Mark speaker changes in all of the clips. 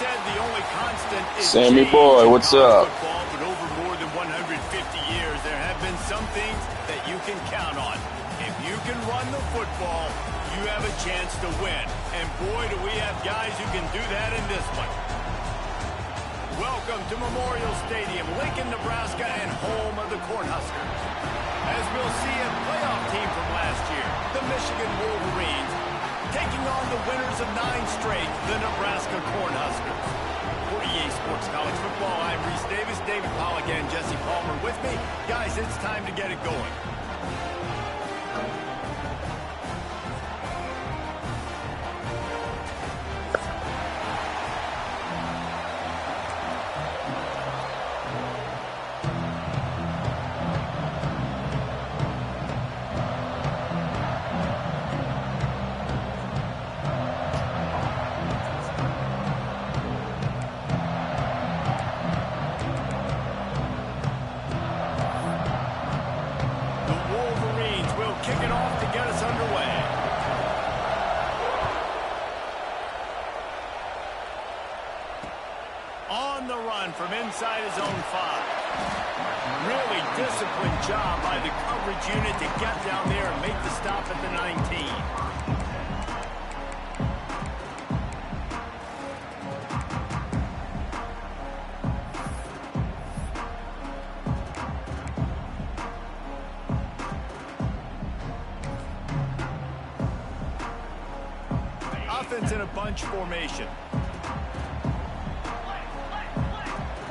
Speaker 1: said the only constant is
Speaker 2: Sammy boy, what's up?
Speaker 1: Football, but over more than 150 years, there have been some things that you can count on. If you can run the football, you have a chance to win. And boy, do we have guys who can do that in this one. Welcome to Memorial Stadium, Lincoln, Nebraska, and home of the Cornhuskers. As we'll see, a playoff team from last year, the Michigan Wolverines, taking on the winners of 9 straight, the Nebraska Cornhuskers. For EA Sports College Football, I'm Reese Davis, David Pollack, and Jesse Palmer with me. Guys, it's time to get it going. From inside his own 5. Really disciplined job by the coverage unit to get down there and make the stop at the 19. Offense in a bunch formation.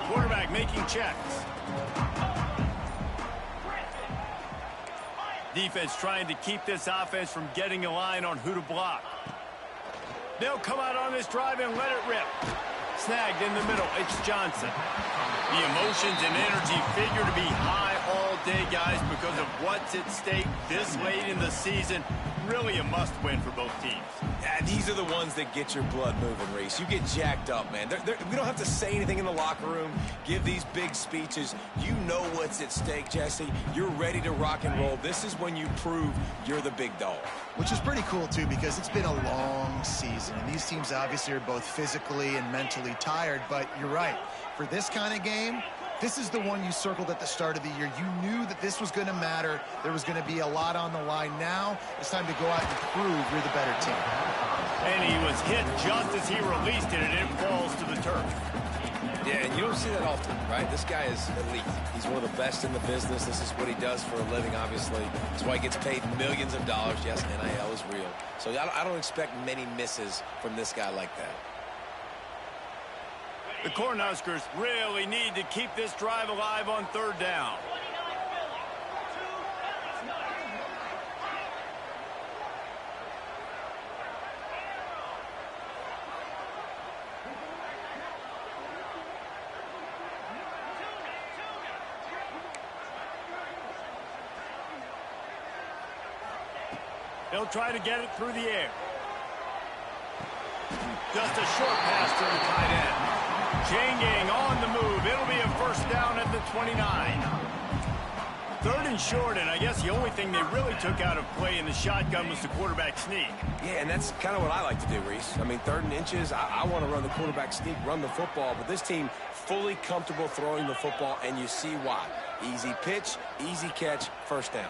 Speaker 1: Quarterback making checks. Defense trying to keep this offense from getting a line on who to block. They'll come out on this drive and let it rip. Snagged in the middle. It's Johnson. The emotions and energy figure to be high all day, guys, because of what's at stake this late in the season. Really a must-win for both teams.
Speaker 3: Yeah, these are the ones that get your blood moving, Reese. You get jacked up, man. We don't have to say anything in the locker room, give these big speeches. You know what's at stake, Jesse. You're ready to rock and roll. This is when you prove you're the big dog.
Speaker 4: Which is pretty cool, too, because it's been a long season. And these teams obviously are both physically and mentally tired. But you're right. For this kind of game, this is the one you circled at the start of the year. You knew that this was going to matter. There was going to be a lot on the line. Now it's time to go out and prove you're the better team.
Speaker 1: And he was hit just as he released it, and it falls to the turf.
Speaker 3: Yeah, and you don't see that often, right? This guy is elite. He's one of the best in the business. This is what he does for a living, obviously. That's why he gets paid millions of dollars. Yes, NIL is real. So I don't expect many misses from this guy like that.
Speaker 1: The Cornhuskers really need to keep this drive alive on 3rd down. They'll try to get it through the air. Just a short pass to the tight end. Chain gang on the move. It'll be a 1st down at the 29. 3rd and short, and I guess the only thing they really took out of play in the shotgun was the quarterback sneak.
Speaker 3: Yeah, and that's kind of what I like to do, Reese. I mean, 3rd and inches, I want to run the quarterback sneak, run the football, but this team fully comfortable throwing the football, and you see why. Easy pitch, easy catch, 1st down.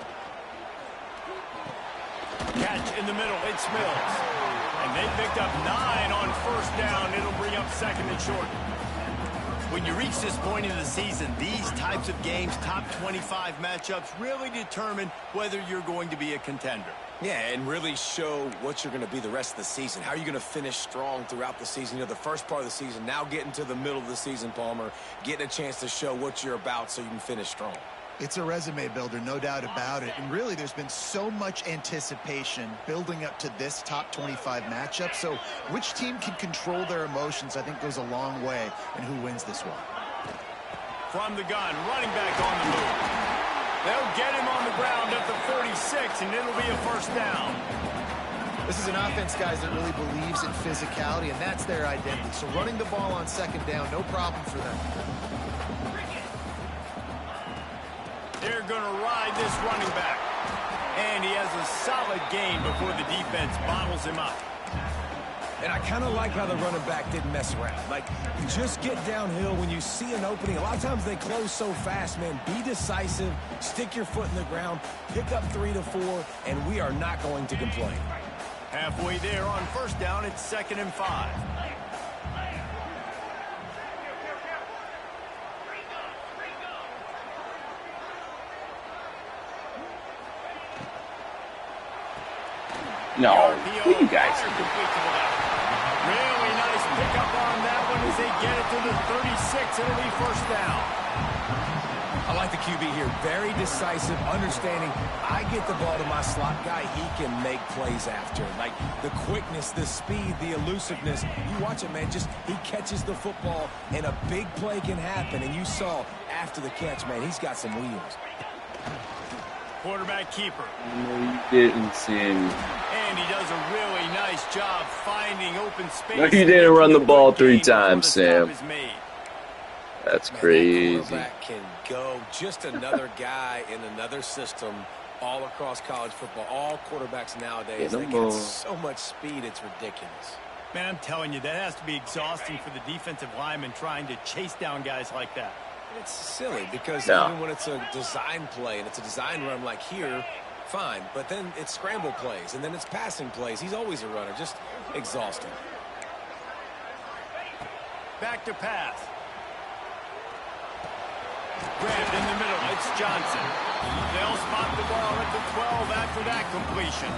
Speaker 1: Catch in the middle, it's Mills. And they picked up 9 on 1st down. It'll bring up 2nd and short. When you reach this point in the season, these types of games, top 25 matchups, really determine whether you're going to be a contender.
Speaker 3: Yeah, and really show what you're going to be the rest of the season. How are you going to finish strong throughout the season? You know, the first part of the season, now getting to the middle of the season, Palmer, getting a chance to show what you're about so you can finish strong.
Speaker 4: It's a resume builder, no doubt about it. And really, there's been so much anticipation building up to this top 25 matchup. So which team can control their emotions, I think, goes a long way in who wins this one.
Speaker 1: From the gun, running back on the move. They'll get him on the ground at the 46, and it'll be a 1st down.
Speaker 4: This is an offense, guys, that really believes in physicality, and that's their identity. So running the ball on 2nd down, no problem for them.
Speaker 1: They're going to ride this running back. And he has a solid gain before the defense bottles him up.
Speaker 3: And I kind of like how the running back didn't mess around. Like, just get downhill when you see an opening. A lot of times they close so fast, man. Be decisive, stick your foot in the ground, pick up 3 to 4, and we are not going to complain.
Speaker 1: Halfway there on first down, it's 2nd and 5.
Speaker 2: No, you guys.
Speaker 1: Really nice pickup on that one as they get it to the 36. It'll be first down.
Speaker 3: I like the QB here. Very decisive, understanding. I get the ball to my slot guy. He can make plays after. Like the quickness, the speed, the elusiveness. You watch it, man. Just he catches the football and a big play can happen. And you saw after the catch, man, he's got some wheels.
Speaker 1: Quarterback keeper.
Speaker 2: No, you didn't, Sam.
Speaker 1: And he does a really nice job finding open space.
Speaker 2: No, you didn't run the ball 3 times, Sam. That's crazy.
Speaker 3: That quarterback can go. Just another guy in another system all across college football. All quarterbacks nowadays, they get so much speed, it's ridiculous.
Speaker 1: Man, I'm telling you, that has to be exhausting for the defensive lineman trying to chase down guys like that.
Speaker 3: It's silly because even when it's a design play and it's a design run like here, fine. But then it's scramble plays and then it's passing plays. He's always a runner. Just exhausting.
Speaker 1: Back to pass. Grabbed in the middle. It's Johnson. They'll spot the ball at the 12 after that completion.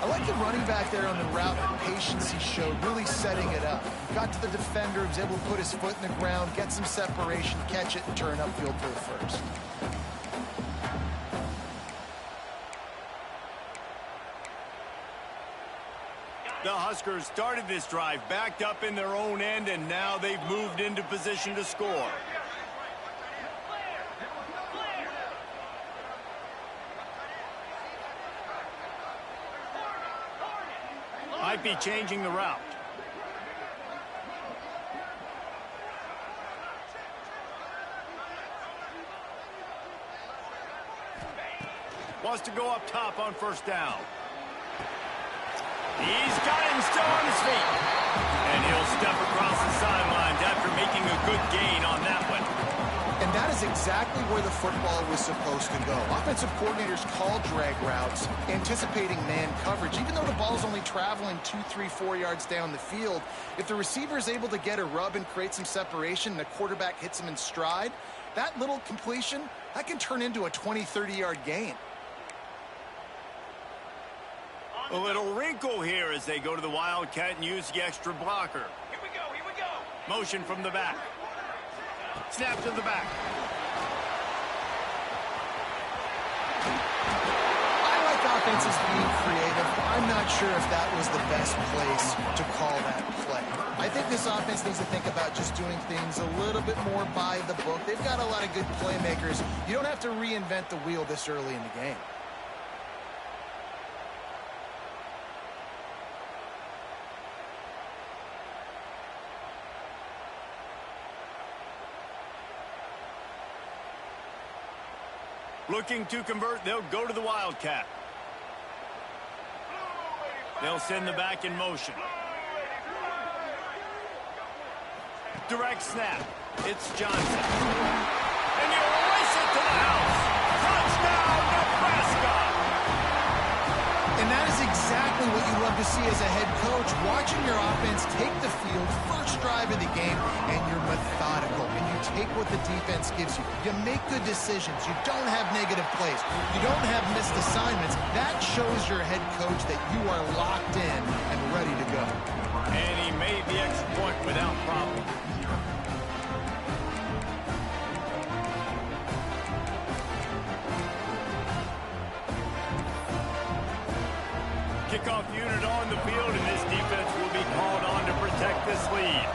Speaker 4: I like the running back there on the route, the patience he showed, really setting it up. Got to the defender, was able to put his foot in the ground, get some separation, catch it, and turn upfield for the first.
Speaker 1: The Huskers started this drive backed up in their own end, and now they've moved into position to score. Might be changing the route. Wants to go up top on first down. He's got him still on his feet. And he'll step across the sidelines after making a good gain on that one.
Speaker 4: And that is exactly where the football was supposed to go. Offensive coordinators call drag routes, anticipating man coverage. Even though the ball's only traveling 2, 3, 4 yards down the field, if the receiver is able to get a rub and create some separation and the quarterback hits him in stride, that little completion, that can turn into a 20, 30-yard gain.
Speaker 1: A little wrinkle here as they go to the Wildcat and use the extra blocker. Here we go, here we go. Motion from the back. Snap to the back.
Speaker 4: I like offenses being creative. I'm not sure if that was the best place to call that play. I think this offense needs to think about just doing things a little bit more by the book. They've got a lot of good playmakers. You don't have to reinvent the wheel this early in the game.
Speaker 1: Looking to convert, they'll go to the Wildcat. They'll send the back in motion. Direct snap. It's Johnson. And he'll race it to the house. Touchdown, Nebraska!
Speaker 4: And that is exactly what you love to see as a head coach, watching your offense take the field, first drive of the game, and you're methodical, and you take what the defense gives you. You make good decisions. You don't have negative plays. You don't have missed assignments. That shows your head coach that you are locked in and ready to go.
Speaker 1: And he made the extra point without problem. Kickoff unit on the field, and this defense will be called on to protect this lead.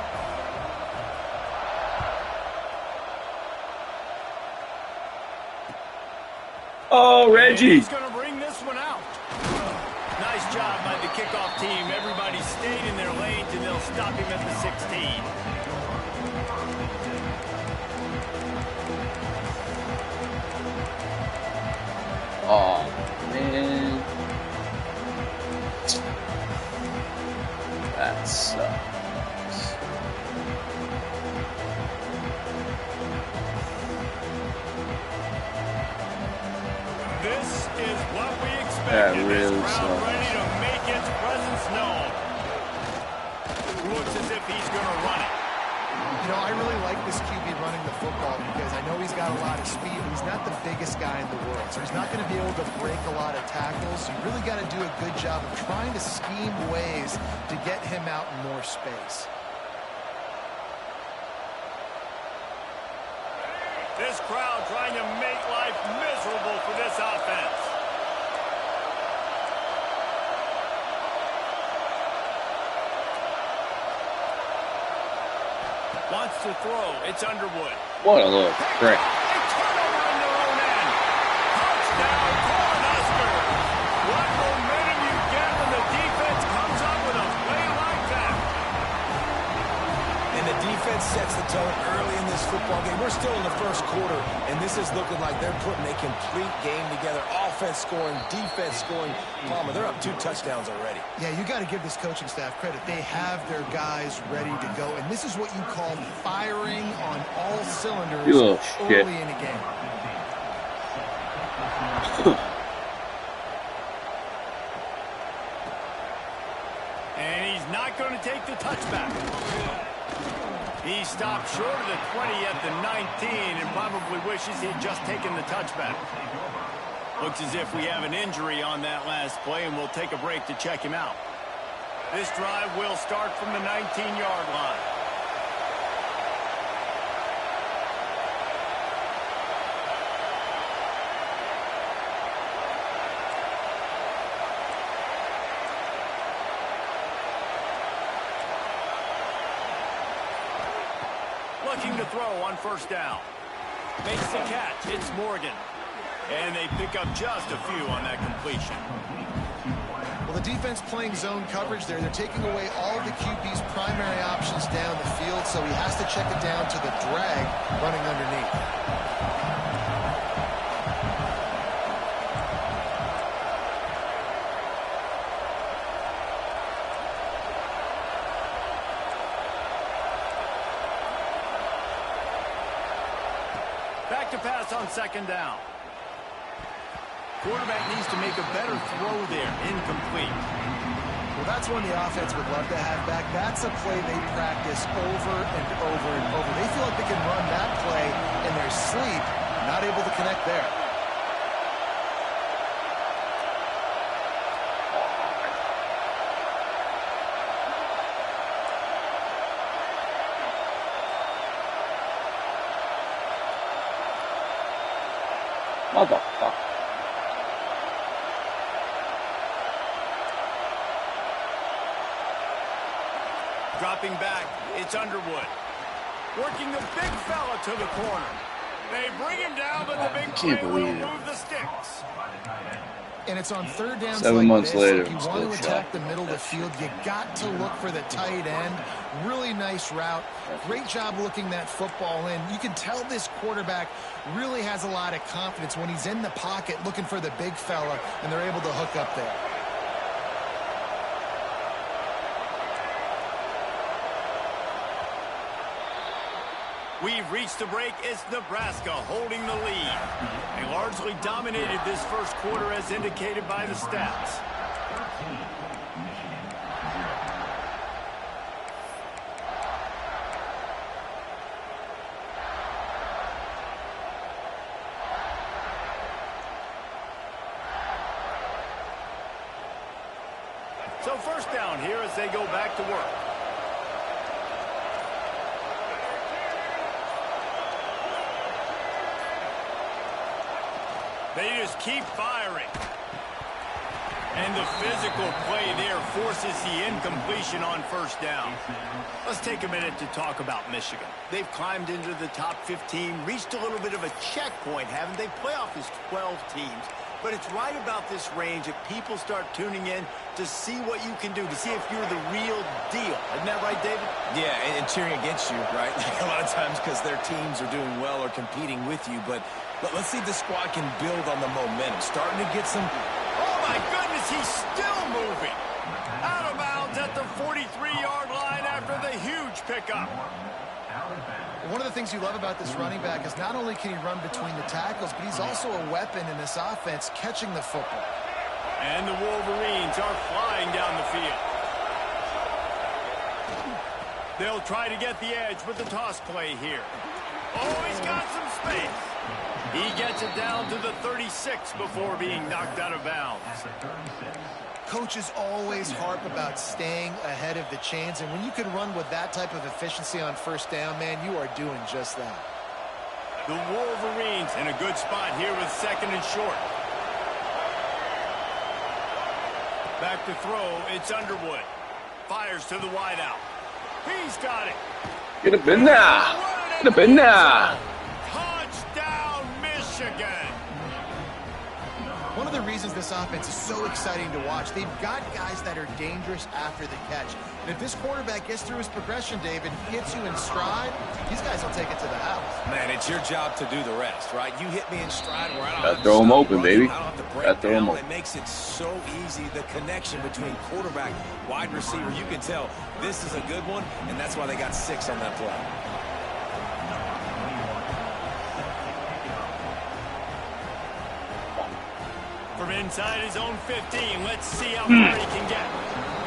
Speaker 2: Oh, Reggie.
Speaker 1: He's going to bring this one out. Nice job by the kickoff team. Everybody stayed in their lanes, and they'll stop him at the 16.
Speaker 2: Oh, man. sucks.
Speaker 1: This is what we expected.
Speaker 2: That really
Speaker 1: this crowd
Speaker 2: sucks.
Speaker 1: ready to make its presence known. Looks as if he's going to run it.
Speaker 4: You know, I really like this QB running the football because I know he's got a lot of speed, but he's not the biggest guy in the world. So he's not going to be able to break a lot of tackles. You really got to do a good job of trying to scheme ways to get him out in more space.
Speaker 1: This crowd trying to make life miserable for this offense. Wants to throw. It's Underwood.
Speaker 2: What a little prick.
Speaker 1: A turnover in their own end. Touchdown for Huskers. What momentum you get when the defense comes up with a play like that.
Speaker 3: And the defense sets the tone early in this football game. We're still in the first quarter, and this is looking like they're putting a complete game together. Offense scoring, defense scoring. Palmer, they're up 2 touchdowns already.
Speaker 4: Yeah, you got to give this coaching staff credit. They have their guys ready to go, and this is what you call firing on all cylinders early in a game.
Speaker 1: And he's not going to take the touchback. He stopped short of the 20 at the 19 and probably wishes he'd just taken the touchback. Looks as if we have an injury on that last play, and we'll take a break to check him out. This drive will start from the 19-yard line. Looking to throw on first down. Makes the catch. It's Morgan. And they pick up just a few on that completion.
Speaker 4: Well, the defense playing zone coverage there. They're taking away all the QB's primary options down the field, so he has to check it down to the drag running underneath.
Speaker 1: Back to pass on second down. Quarterback needs to make a better throw there. Incomplete.
Speaker 4: Well, that's one the offense would love to have back. That's a play they practice over and over and over. They feel like they can run that play in their sleep, not able to connect there.
Speaker 2: Motherfucker.
Speaker 1: Dropping back, it's Underwood. Working the big fella to the corner. They bring him down, but the big play will move the sticks.
Speaker 4: And it's on third down.
Speaker 2: 7 months later,
Speaker 4: if you want to attack the middle of the field, you got to look for the tight end. Really nice route. Great job looking that football in. You can tell this quarterback really has a lot of confidence when he's in the pocket looking for the big fella, and they're able to hook up there.
Speaker 1: We've reached the break. It's Nebraska holding the lead. They largely dominated this first quarter as indicated by the stats. So first down here as they go back to work. They just keep firing. And the physical play there forces the incompletion on first down. Let's take a minute to talk about Michigan. They've climbed into the top 15, reached a little bit of a checkpoint, haven't they? Playoff is 12 teams. But it's right about this range that people start tuning in to see what you can do, to see if you're the real deal. Isn't that right, David?
Speaker 3: Yeah, and cheering against you, right? A lot of times because their teams are doing well or competing with you. But let's see if the squad can build on the momentum. Starting to get some...
Speaker 1: Oh, my goodness, he's still moving. Out of bounds at the 43-yard line after the huge pickup.
Speaker 4: One of the things you love about this running back is not only can he run between the tackles, but he's also a weapon in this offense catching the football.
Speaker 1: And the Wolverines are flying down the field. They'll try to get the edge with the toss play here. Oh, he's got some space. He gets it down to the 36 before being knocked out of bounds.
Speaker 4: Coaches always harp about staying ahead of the chains, and when you can run with that type of efficiency on first down, man, you are doing just that.
Speaker 1: The Wolverines in a good spot here with second and short. Back to throw, it's Underwood. Fires to the wideout. He's got it.
Speaker 2: Get up in there. Get up in there.
Speaker 1: Touchdown, Michigan.
Speaker 4: One of the reasons this offense is so exciting to watch, they've got guys that are dangerous after the catch. And if this quarterback gets through his progression, David, hits you in stride, these guys will take it to the house.
Speaker 3: Man, it's your job to do the rest, right? You hit me in stride where I don't have to
Speaker 2: throw him
Speaker 3: stop
Speaker 2: open,
Speaker 3: running.
Speaker 2: baby.
Speaker 3: I don't have to break
Speaker 2: Gotta throw him
Speaker 3: down.
Speaker 2: open.
Speaker 3: It makes it so easy, the connection between quarterback, wide receiver. You can tell this is a good one, and that's why they got 6 on that play.
Speaker 1: From inside his own 15, let's see how far he can get.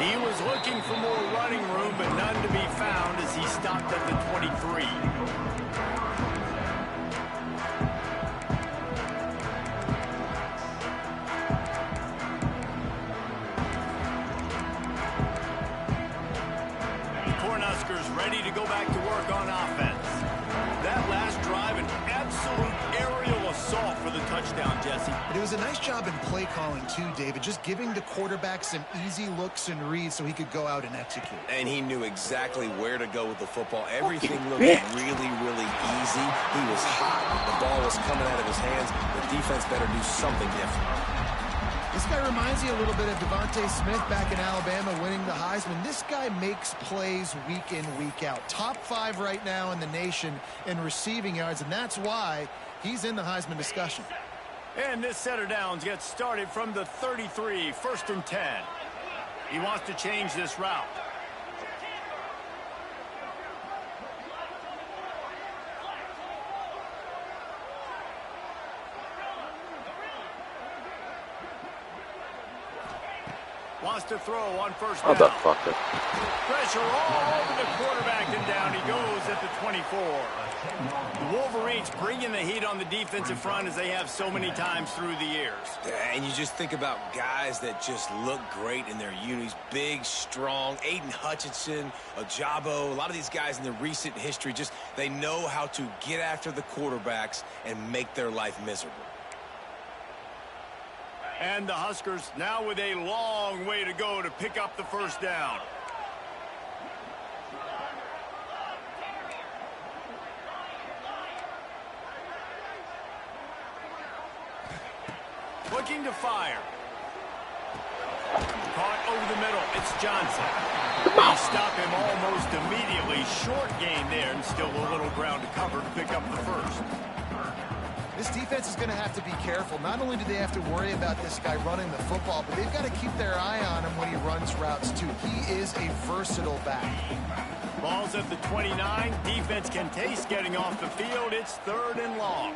Speaker 1: He was looking for more running room, but none to be found as he stopped at the 23. The Huskers ready to go back to work on offense. That last drive, an absolute aerial assault for the touchdown, Jesse.
Speaker 4: But it was a nice job in play calling too, David, just giving the quarterback some easy looks and reads so he could go out and execute.
Speaker 3: And he knew exactly where to go with the football. Everything looked really, really easy. He was hot. The ball was coming out of his hands. The defense better do something different.
Speaker 4: This guy reminds you a little bit of Devontae Smith back in Alabama winning the Heisman. This guy makes plays week in, week out. Top 5 right now in the nation in receiving yards, and that's why he's in the Heisman discussion.
Speaker 1: And this set of downs gets started from the 33, 1st and 10. He wants to change this route. Wants to throw on first down.
Speaker 2: Motherfucker.
Speaker 1: Pressure all over the quarterback, and down he goes at the 24. The Wolverines bringing the heat on the defensive front as they have so many times through the years.
Speaker 3: And you just think about guys that just look great in their unis. Big, strong. Aiden Hutchinson, Ajabo. A lot of these guys in the recent history, just they know how to get after the quarterbacks and make their life miserable.
Speaker 1: And the Huskers now with a long way to go to pick up the first down. Looking to fire. Caught over the middle. It's Johnson. They stop him almost immediately. Short gain there, and still a little ground to cover to pick up the first.
Speaker 4: This defense is going to have to be careful. Not only do they have to worry about this guy running the football, but they've got to keep their eye on him when he runs routes, too. He is a versatile back.
Speaker 1: Ball's at the 29. Defense can taste getting off the field. It's 3rd and long.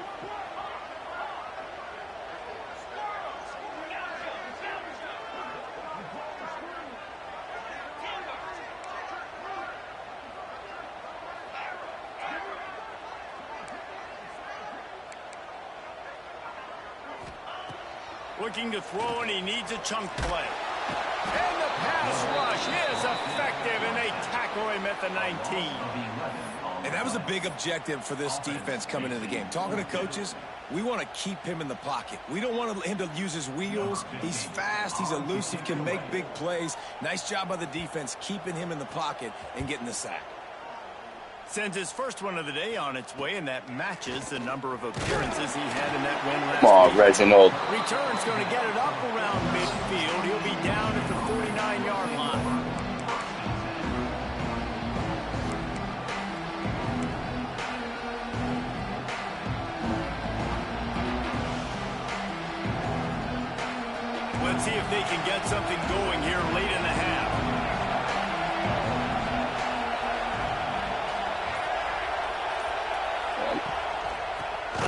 Speaker 1: Looking to throw, and he needs a chunk play. And the pass rush is effective, and they tackle him at the 19.
Speaker 3: And that was a big objective for this defense coming into the game. Talking to coaches, we want to keep him in the pocket. We don't want him to use his wheels. He's fast. He's elusive, can make big plays. Nice job by the defense keeping him in the pocket and getting the sack.
Speaker 1: Sends his first one of the day on its way, and that matches the number of appearances he had in that win last
Speaker 2: Come on,
Speaker 1: week.
Speaker 2: Reginald.
Speaker 1: Return's going to get it up around midfield. He'll be down at the 49-yard line. Let's see if they can get something going here late in the half.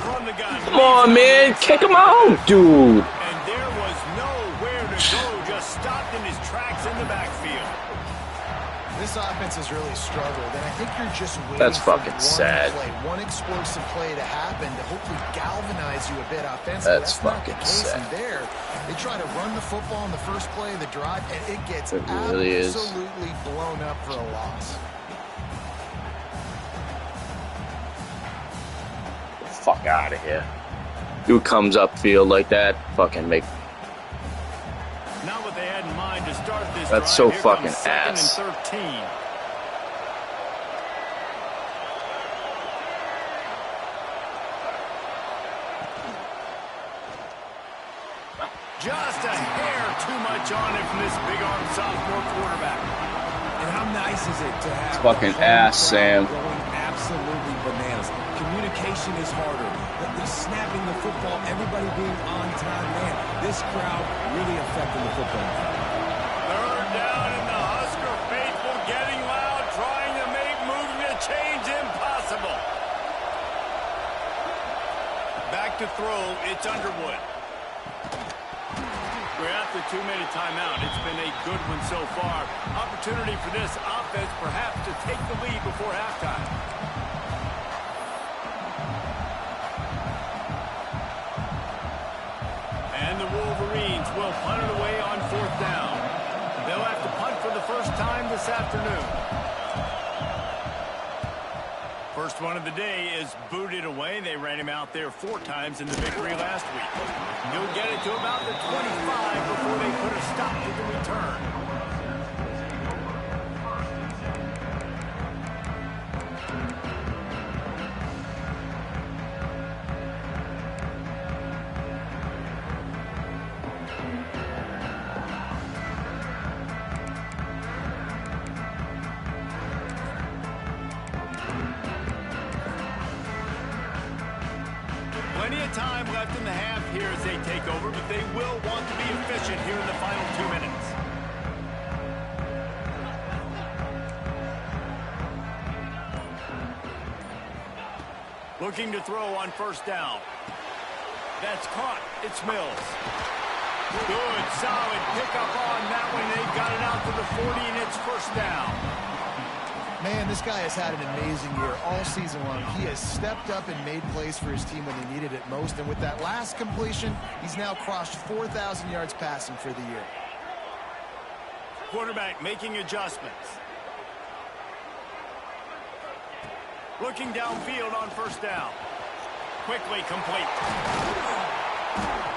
Speaker 1: From the gun.
Speaker 2: Come on, man. Kick him out, dude.
Speaker 1: And there was nowhere to go. Just stopped in his tracks in the backfield.
Speaker 4: This offense has really struggled, and I think you're just waiting
Speaker 2: That's
Speaker 4: for
Speaker 2: fucking sad.
Speaker 4: one explosive play to happen to hopefully galvanize you a bit offensively.
Speaker 2: That's
Speaker 4: not
Speaker 2: fucking
Speaker 4: the case.
Speaker 2: sad.
Speaker 4: And there, they try to run the football in the first play of the drive, and it gets
Speaker 2: It really
Speaker 4: absolutely blown up for a loss.
Speaker 2: Fuck out of here. Dude comes upfield like that, fucking make.
Speaker 1: Not what they had in mind to start this
Speaker 2: That's
Speaker 1: drive.
Speaker 2: so
Speaker 1: Here
Speaker 2: fucking
Speaker 1: comes second
Speaker 2: ass.
Speaker 1: and 13. Just a hair too much on it from this big-arm sophomore quarterback.
Speaker 3: And how nice is it to have
Speaker 2: It's fucking
Speaker 3: the home
Speaker 2: ass,
Speaker 3: crowd
Speaker 2: Sam.
Speaker 3: going absolutely bananas. Communication is harder. The snapping the football, everybody being on time. Man, this crowd really affecting the football.
Speaker 1: Third down, and the Husker faithful getting loud, trying to make moving the change impossible. Back to throw, it's Underwood. We're at the 2-minute timeout. It's been a good one so far. Opportunity for this offense perhaps to take the lead before halftime. And the Wolverines will punt it away on 4th down. They'll have to punt for the first time this afternoon. First one of the day is booted away. They ran him out there 4 times in the victory last week. He'll get it to about the 25 before they put a stop to the return. Plenty of time left in the half here as they take over, but they will want to be efficient here in the final 2 minutes. Looking to throw on 1st down. That's caught. It's Mills. Good, solid pickup on that one. They've got it out to the 40, and it's 1st down.
Speaker 4: Man, this guy has had an amazing year all season long. He has stepped up and made plays for his team when they needed it most. And with that last completion, he's now crossed 4,000 yards passing for the year.
Speaker 1: Quarterback making adjustments. Looking downfield on 1st down. Quickly complete.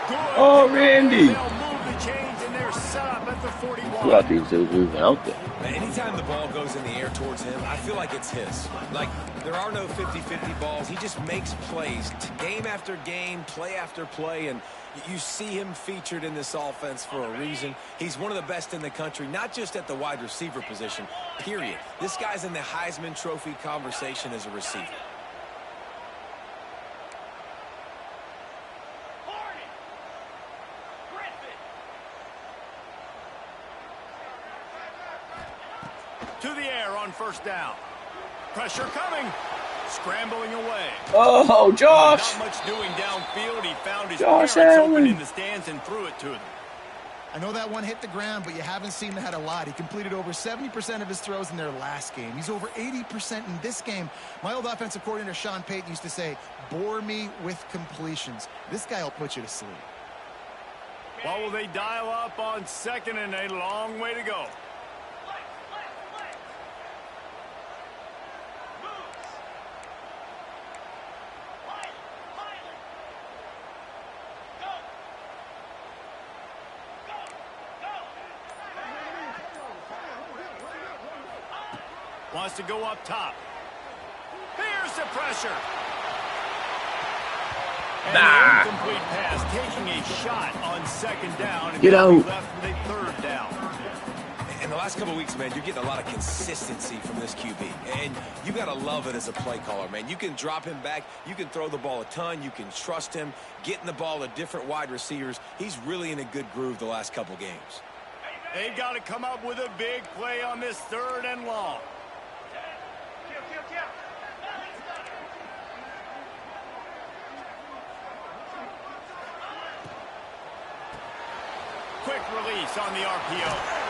Speaker 1: Good.
Speaker 2: Oh, Randy.
Speaker 1: They'll move the chains, and they're set up at the 41.
Speaker 2: I thought these dudes moving out there.
Speaker 3: Anytime the ball goes in the air towards him, I feel like it's his. Like, there are no 50-50 balls. He just makes plays game after game, play after play, and you see him featured in this offense for a reason. He's one of the best in the country, not just at the wide receiver position, period. This guy's in the Heisman Trophy conversation as a receiver. To the air on 1st down. Pressure coming. Scrambling away.
Speaker 2: Oh, Josh.
Speaker 1: Not much doing downfield. He found his
Speaker 2: Josh
Speaker 1: parents
Speaker 2: Allen.
Speaker 1: open in the stands and threw it to them.
Speaker 4: I know that one hit the ground, but you haven't seen that a lot. He completed over 70% of his throws in their last game. He's over 80% in this game. My old offensive coordinator, Sean Payton, used to say, bore me with completions. This guy will put you to sleep.
Speaker 1: What will they dial up on 2nd and a long way to go? Wants to go up top. Here's the pressure. And an incomplete pass, taking a shot on 2nd down. And
Speaker 2: Get out.
Speaker 1: left with a 3rd down.
Speaker 3: And And the last couple of weeks, man, you're getting a lot of consistency from this QB. And you got to love it as a play caller, man. You can drop him back. You can throw the ball a ton. You can trust him, getting the ball to different wide receivers. He's really in a good groove the last couple games.
Speaker 1: They've got to come up with a big play on this 3rd and long. Quick release on the RPO.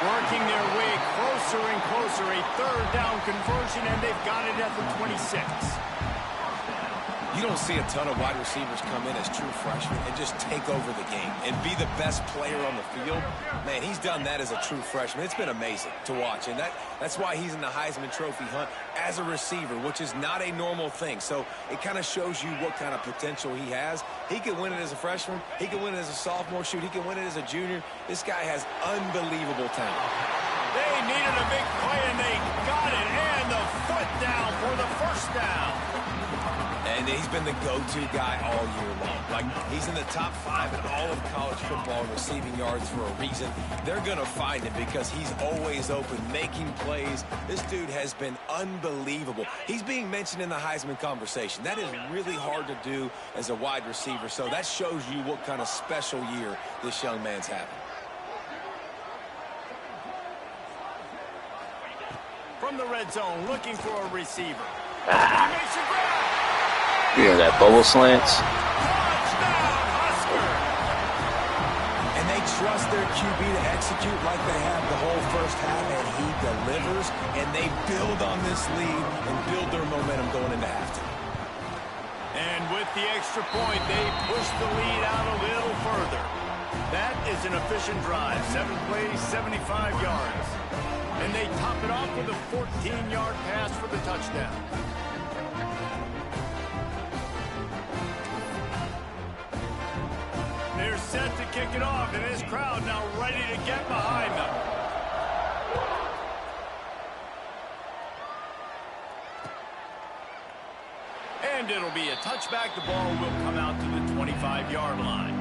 Speaker 1: Working their way closer and closer. A 3rd down conversion, and they've got it at the 26.
Speaker 3: You don't see a ton of wide receivers come in as true freshmen and just take over the game and be the best player on the field. Man, he's done that as a true freshman. It's been amazing to watch, and that's why he's in the Heisman Trophy hunt as a receiver, which is not a normal thing. So it kind of shows you what kind of potential he has. He can win it as a freshman. He can win it as a sophomore. Shoot, he can win it as a junior. This guy has unbelievable talent.
Speaker 1: They needed a big play, and they got it, and the foot down for the 1st down.
Speaker 3: And he's been the go-to guy all year long. Like, he's in the top 5 in all of college football in receiving yards for a reason. They're going to find him because he's always open, making plays. This dude has been unbelievable. He's being mentioned in the Heisman conversation. That is really hard to do as a wide receiver, so that shows you what kind of special year this young man's having.
Speaker 1: From the red zone, looking for a receiver.
Speaker 2: Ah.
Speaker 1: He makes a grab.
Speaker 2: You hear that bubble slants?
Speaker 1: Touchdown, Huskers!
Speaker 3: And they trust their QB to execute like they have the whole 1st half, and he delivers, and they build on this lead and build their momentum going into halftime.
Speaker 1: And with the extra point, they push the lead out a little further. That is an efficient drive. 7 plays, 75 yards. And they top it off with a 14-yard pass for the touchdown. They're set to kick it off, and this crowd now ready to get behind them. And it'll be a touchback. The ball will come out to the 25-yard line.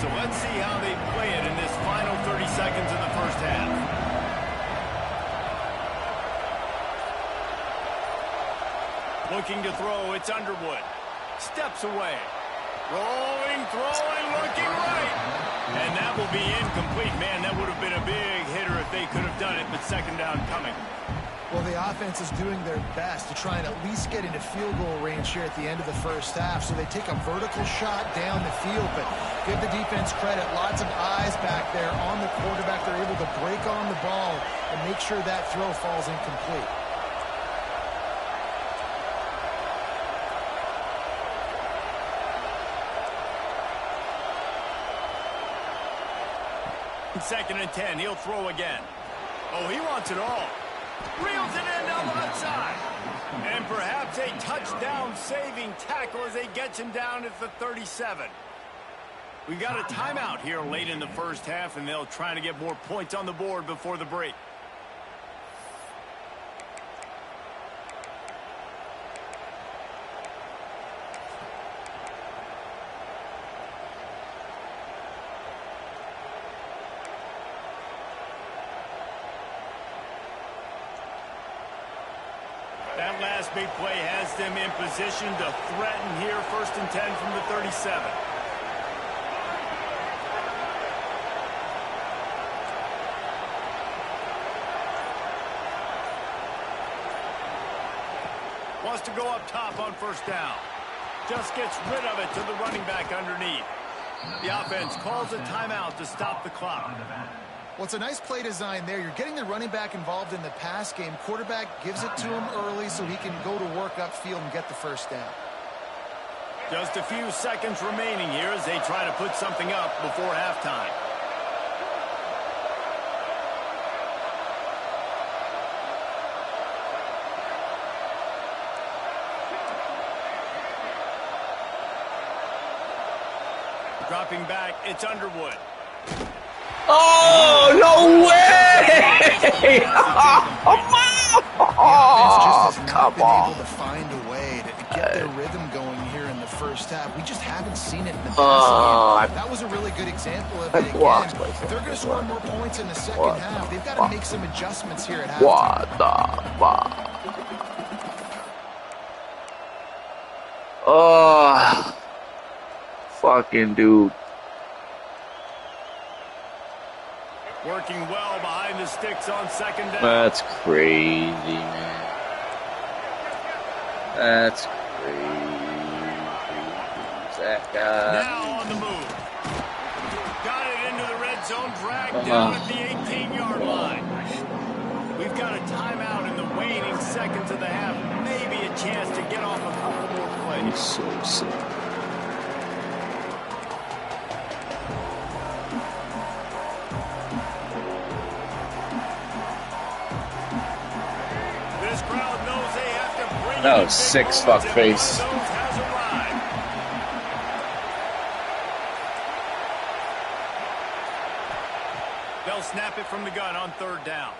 Speaker 1: So let's see how they play it in this final 30 seconds of the 1st half. Looking to throw, it's Underwood. Steps away. Rolling, throwing, looking right. And that will be incomplete. Man, that would have been a big hitter if they could have done it, but 2nd down coming.
Speaker 4: Well, the offense is doing their best to try and at least get into field goal range here at the end of the 1st half. So they take a vertical shot down the field, but give the defense credit. Lots of eyes back there on the quarterback. They're able to break on the ball and make sure that throw falls incomplete.
Speaker 1: Second and 10, he'll throw again. Oh, he wants it all. Reels it in down the left side. And perhaps a touchdown-saving tackle as they get him down at the 37. We got a timeout here late in the 1st half, and they'll try to get more points on the board before the break. That last big play has them in position to threaten here. 1st and 10 from the 37. Wants to go up top on 1st down. Just gets rid of it to the running back underneath. The offense calls a timeout to stop the clock.
Speaker 4: Well, it's a nice play design there. You're getting the running back involved in the pass game. Quarterback gives it to him early so he can go to work upfield and get the 1st down.
Speaker 1: Just a few seconds remaining here as they try to put something up before halftime. Dropping back, it's Underwood.
Speaker 2: Oh, no way! Oh, come
Speaker 4: Been able to
Speaker 2: on.
Speaker 4: find a way to get their rhythm going here in the first half. We just haven't seen it in the past game. That was a really good example of it again. If they're going to score more points in the second half, they've got to make some adjustments here at halftime.
Speaker 2: What the fuck? Oh, fucking dude.
Speaker 1: Working well behind the sticks on second down.
Speaker 2: That's crazy, man. That's crazy. That guy.
Speaker 1: Now on the move. Got it into the red zone, dragged down at the 18-yard line. We've got a timeout in the waning seconds of the half. Maybe a chance to get off a couple more plays.
Speaker 2: He's so sick.
Speaker 1: This crowd knows they have to bring
Speaker 2: That
Speaker 1: it
Speaker 2: was
Speaker 1: in big
Speaker 2: 6
Speaker 1: moments,
Speaker 2: fuck
Speaker 1: and
Speaker 2: face.
Speaker 1: one of those has arrived. They'll snap it from the gun on third down.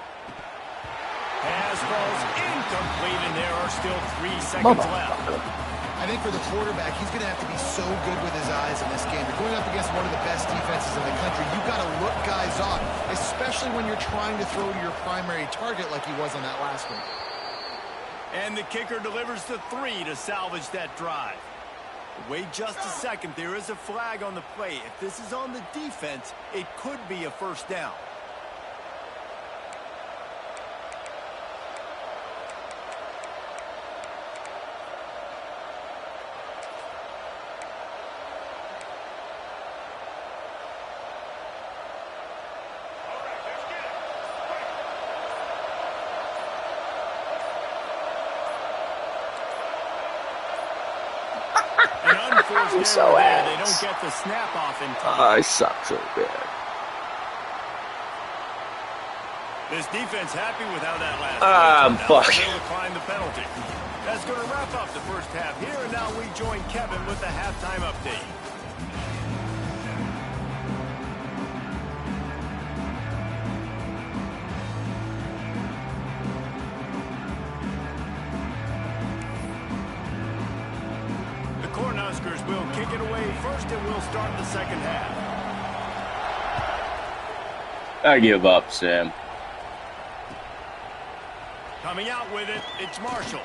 Speaker 1: Pass falls incomplete, and there are still 3 seconds left.
Speaker 4: I think for the quarterback, he's going to have to be so good with his eyes in this game. You're going up against one of the best defenses in the country. You've got to look guys off, especially when you're trying to throw to your primary target like he was on that last one.
Speaker 1: And the kicker delivers the 3 to salvage that drive. Wait just a second. There is a flag on the play. If this is on the defense, it could be a first down.
Speaker 2: I'm so ass.
Speaker 1: They don't get the snap off in time.
Speaker 2: I suck so bad.
Speaker 1: This defense happy with how that last
Speaker 2: fuck.
Speaker 1: They'll decline the penalty. That's going to wrap up the first half here, and now we join Kevin with the halftime update. Huskers will kick it away first, and we'll start the second half.
Speaker 2: I give up, Sam.
Speaker 1: Coming out with it, it's Marshall.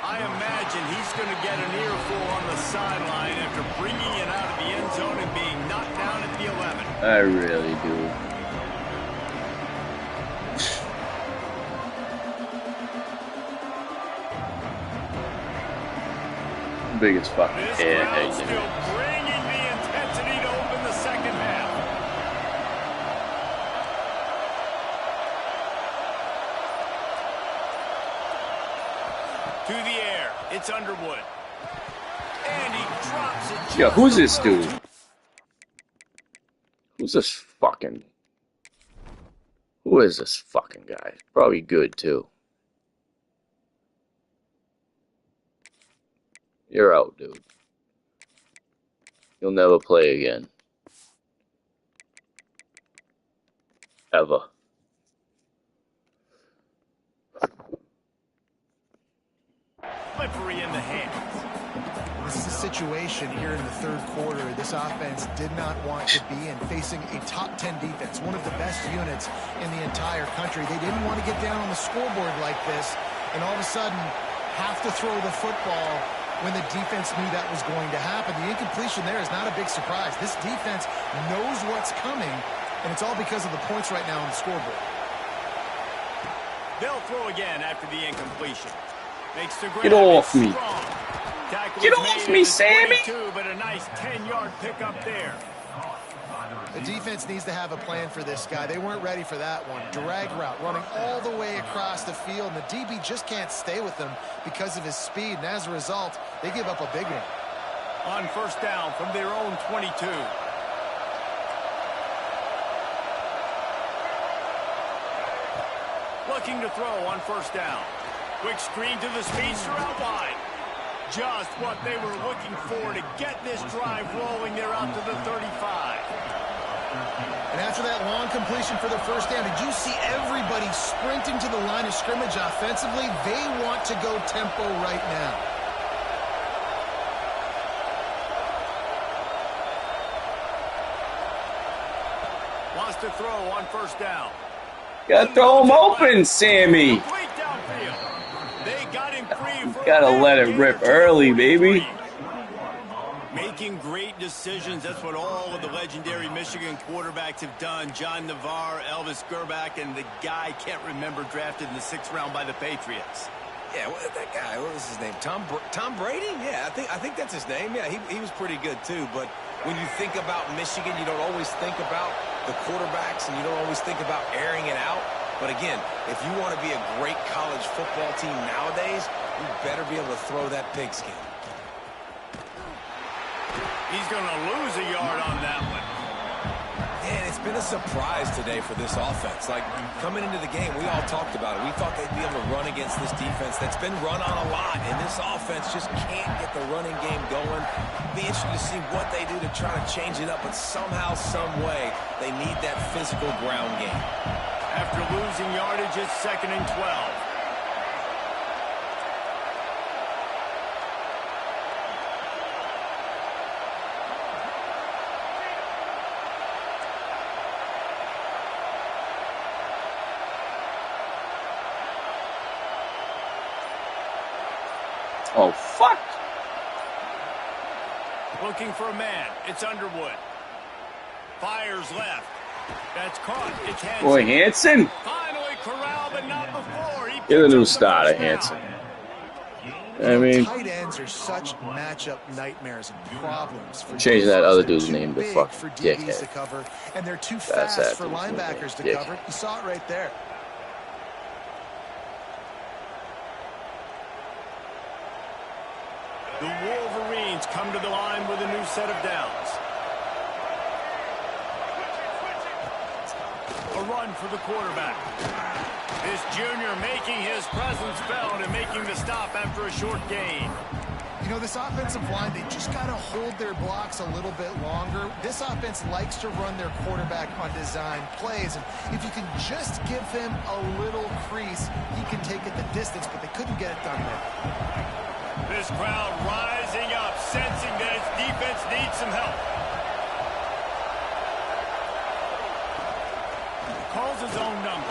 Speaker 1: I imagine he's going to get an earful on the sideline after bringing it out of the end zone and being knocked down at the 11.
Speaker 2: I really do. Biggest fucking
Speaker 1: This
Speaker 2: head.
Speaker 1: crowd still bringing the intensity to open the second half. To the air, it's Underwood. And he drops it.
Speaker 2: Yeah, who's this dude? Who's this fucking... Who is this fucking guy? Probably good, too. You're out, dude. You'll never play again. Ever.
Speaker 1: Slippery in the hands.
Speaker 4: This is a situation here in the third quarter this offense did not want to be in, facing a top 10 defense, one of the best units in the entire country. They didn't want to get down on the scoreboard like this and all of a sudden have to throw the football when the defense knew that was going to happen. The incompletion there is not a big surprise. This defense knows what's coming, and it's all because of the points right now on the scoreboard.
Speaker 1: They'll throw again after the incompletion. Makes the grab.
Speaker 2: Get off me. Get off me, Sammy!
Speaker 1: But a nice 10-yard pickup there.
Speaker 4: The defense needs to have a plan for this guy. They weren't ready for that one. Drag route, running all the way across the field, and the DB just can't stay with him because of his speed, and as a result, they give up a big one.
Speaker 1: On first down from their own 22. Looking to throw on first down. Quick screen to the speedster out wide. Just what they were looking for to get this drive rolling. They're out to the 35.
Speaker 4: And after that long completion for the first down, did you see everybody sprinting to the line of scrimmage offensively? They want to go tempo right now.
Speaker 1: Wants to throw on first down.
Speaker 2: Gotta throw him open, Sammy.
Speaker 1: They got him free for
Speaker 2: Gotta let it rip early, baby.
Speaker 1: Making great decisions. That's what all of the legendary Michigan quarterbacks have done. John Navarre, Elvis Gerbach, and the guy can't remember drafted in the 6th round by the Patriots.
Speaker 3: Yeah, that guy, what was his name? Tom Brady? Yeah, I think that's his name. Yeah, he was pretty good too. But when you think about Michigan, you don't always think about the quarterbacks, and you don't always think about airing it out. But again, if you want to be a great college football team nowadays, you better be able to throw that pigskin.
Speaker 1: He's going to lose a yard on that one.
Speaker 3: And it's been a surprise today for this offense. Like, coming into the game, we all talked about it. We thought they'd be able to run against this defense that's been run on a lot, and this offense just can't get the running game going. Be interested to see what they do to try to change it up, but somehow, some way, they need that physical ground game.
Speaker 1: After losing yardage, it's 2nd and 12.
Speaker 2: Oh, fuck.
Speaker 1: Looking for a man. It's Underwood. Fires left. That's caught. It's Hansen.
Speaker 2: Boy, Hansen.
Speaker 1: Finally corralled, but not before.
Speaker 2: You're the new starter, Hansen. I mean,
Speaker 4: tight ends are such matchup nightmares and problems. For
Speaker 2: change that other dude's name to
Speaker 4: big
Speaker 2: fuck
Speaker 4: for DBs
Speaker 2: dickhead.
Speaker 4: to cover, and they're too
Speaker 2: That's
Speaker 4: fast for
Speaker 2: dude's name,
Speaker 4: linebackers to
Speaker 2: dickhead.
Speaker 4: cover. You saw it right there.
Speaker 1: The Wolverines come to the line with a new set of downs. A run for the quarterback. This junior making his presence felt and making the stop after a short gain.
Speaker 4: You know, this offensive line, they just got to hold their blocks a little bit longer. This offense likes to run their quarterback on design plays. And if you can just give him a little crease, he can take it the distance, but they couldn't get it done there.
Speaker 1: This crowd rising up, sensing that its defense needs some help. Calls his own number.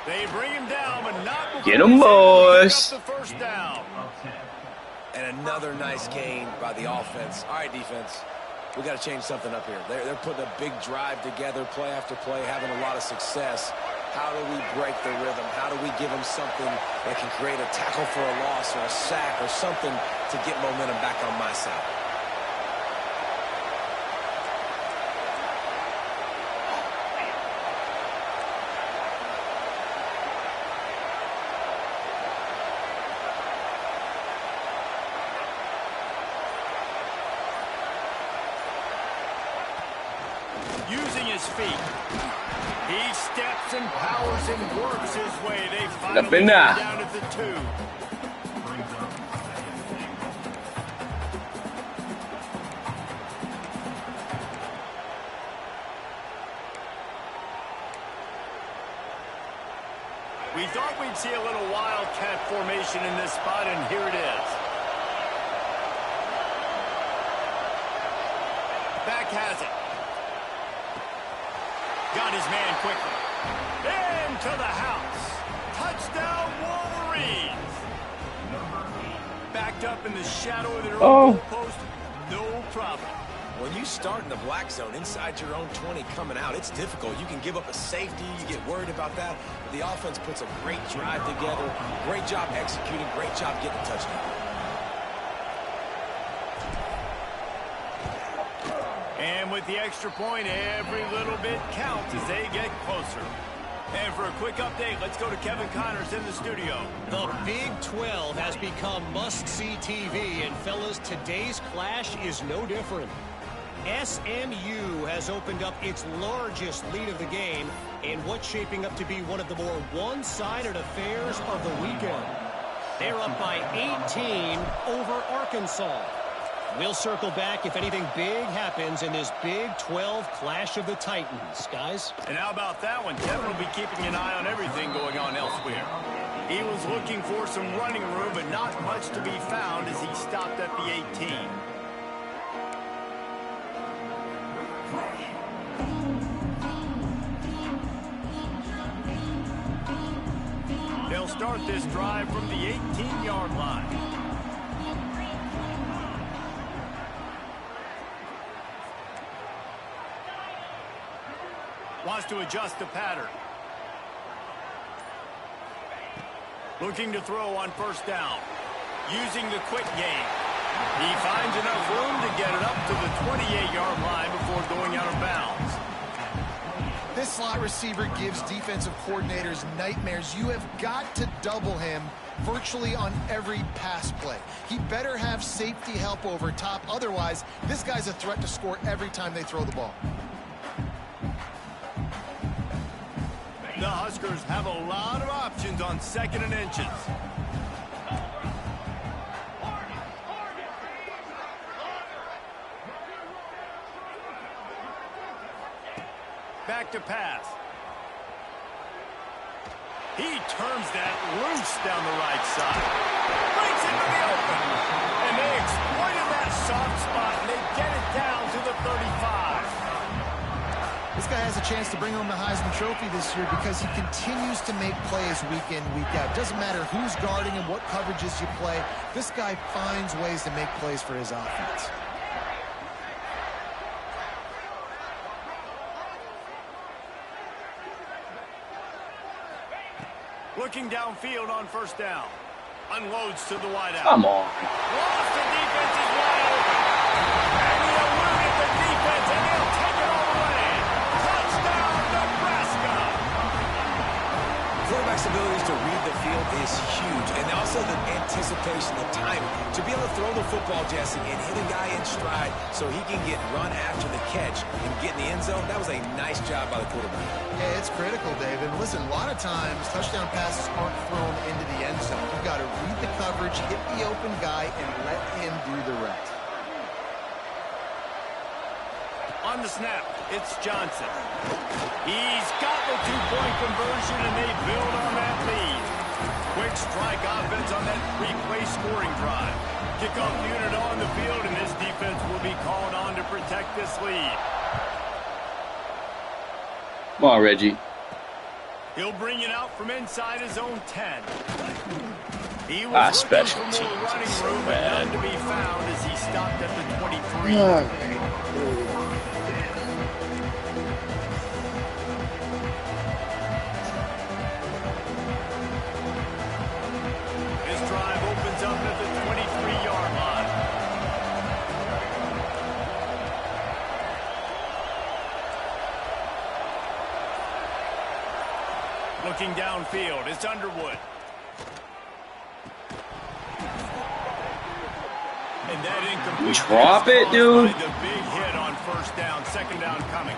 Speaker 1: They bring him down, but not before
Speaker 2: Get him, boys.
Speaker 1: the first down.
Speaker 3: And another nice gain by the offense. All right, defense, we got to change something up here. They're putting a big drive together, play after play, having a lot of success. How do we break the rhythm? How do we give them something that can create a tackle for a loss or a sack or something to get momentum back on my side?
Speaker 1: Using his feet. He steps and powers and works his way. They finally get down at the 2. We thought we'd see a little wildcat formation in this spot, and here it is. Back has it. Got his man quickly. Into the house. Touchdown, Wolverines. Backed up in the shadow of their own post. No problem.
Speaker 3: When you start in the black zone inside your own 20 coming out, it's difficult. You can give up a safety. You get worried about that. But the offense puts a great drive together. Great job executing. Great job getting a touchdown.
Speaker 1: And with the extra point, every little bit counts as they get closer. And for a quick update, let's go to Kevin Connors in the studio.
Speaker 5: The Big 12 has become must-see TV, and fellas, today's clash is no different. SMU has opened up its largest lead of the game in what's shaping up to be one of the more one-sided affairs of the weekend. They're up by 18 over Arkansas. We'll circle back if anything big happens in this Big 12 Clash of the Titans, guys.
Speaker 1: And how about that one? Kevin will be keeping an eye on everything going on elsewhere. He was looking for some running room, but not much to be found as he stopped at the 18. They'll start this drive from the 18-yard line. Wants to adjust the pattern. Looking to throw on first down. Using the quick game. He finds enough room to get it up to the 28-yard line before going out of bounds.
Speaker 4: This slot receiver gives defensive coordinators nightmares. You have got to double him virtually on every pass play. He better have safety help over top. Otherwise, this guy's a threat to score every time they throw the ball.
Speaker 1: The Huskers have a lot of options on 2nd and inches. Back to pass. He turns that loose down the right side. Breaks into the open. And they exploited that soft spot, and they get it down to the 35.
Speaker 4: This guy has a chance to bring home the Heisman Trophy this year because he continues to make plays week in, week out. Doesn't matter who's guarding him, what coverages you play. This guy finds ways to make plays for his offense.
Speaker 1: Looking downfield on first down. Unloads to the wideout.
Speaker 2: Come on.
Speaker 1: Lost the defense is wide open. And he eluded the defense, and he'll take it all the way. Touchdown, Nebraska.
Speaker 3: Quarterback's abilities to read the field is huge, and also the anticipation, the timing. To be able to throw the football, Jesse, and hit a guy in stride so he can get run after the catch and get in the end zone, that was a nice job by the quarterback.
Speaker 4: Yeah, it's critical, David. Listen, a lot of times touchdown passes aren't thrown into the end zone. You've got to read the coverage, hit the open guy, and let him do the rest.
Speaker 1: On the snap, it's Johnson. He's got the two-point conversion, and they build on that lead. Quick strike offense on that three-play scoring drive. Kickoff unit on the field, and this defense will be called on to protect this lead.
Speaker 2: Come on, Reggie.
Speaker 1: He'll bring it out from inside his own 10. He was looking
Speaker 2: special
Speaker 1: for
Speaker 2: teams
Speaker 1: more running
Speaker 2: is so
Speaker 1: room, but
Speaker 2: bad.
Speaker 1: none to be found as he stopped at the 23. This drive opens up at the 23-yard line. Looking downfield, it's Underwood. And that incomplete.
Speaker 2: Drop it, dude.
Speaker 1: The big hit on first down, second down coming.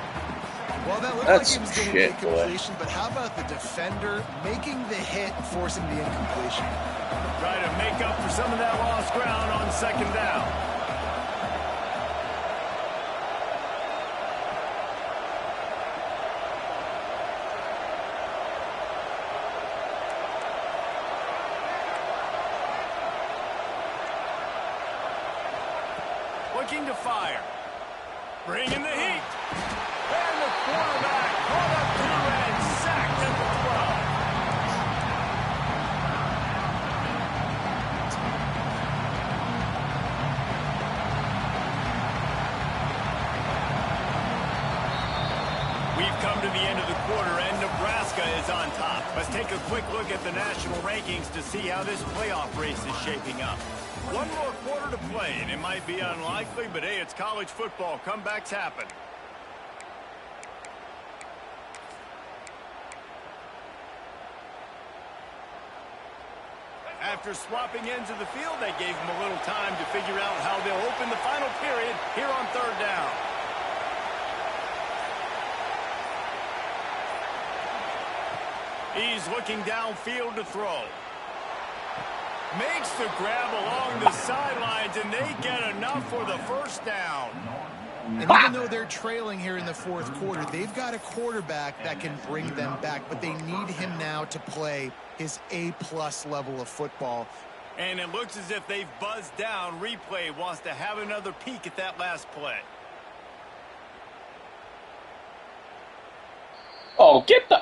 Speaker 4: Well, that looked
Speaker 2: That's
Speaker 4: like he was going to
Speaker 2: shit,
Speaker 4: make
Speaker 2: boy.
Speaker 4: completion, but how about the defender making the hit, forcing the incompletion?
Speaker 1: Try to make up for some of that lost ground on second down. Looking to fire. Bringing the heat. And the quarterback caught up to and sacked at the 12. We've come to the end of the quarter, and Nebraska is on top. Let's take a quick look at the national rankings to see how this playoff race is shaping up. One more quarter to play, and it might be unlikely, but hey, it's college football. Comebacks happen. After swapping ends of the field, they gave them a little time to figure out how they'll open the final period here on third down. He's looking downfield to throw. Makes the grab along the sidelines, and they get enough for the first down.
Speaker 4: And even though they're trailing here in the fourth quarter, they've got a quarterback that can bring them back, but they need him now to play his A-plus level of football.
Speaker 1: And it looks as if they've buzzed down. Replay wants to have another peek at that last play.
Speaker 2: Oh, get the...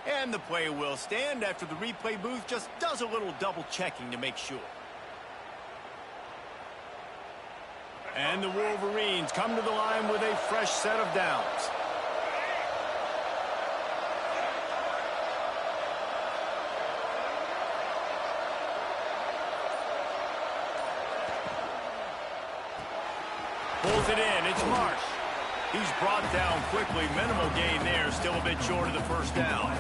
Speaker 1: And the play will stand after the replay booth just does a little double checking to make sure. And the Wolverines come to the line with a fresh set of downs. Pulls it in. It's Marsh. He's brought down quickly. Minimal gain there. Still a bit short of the first down.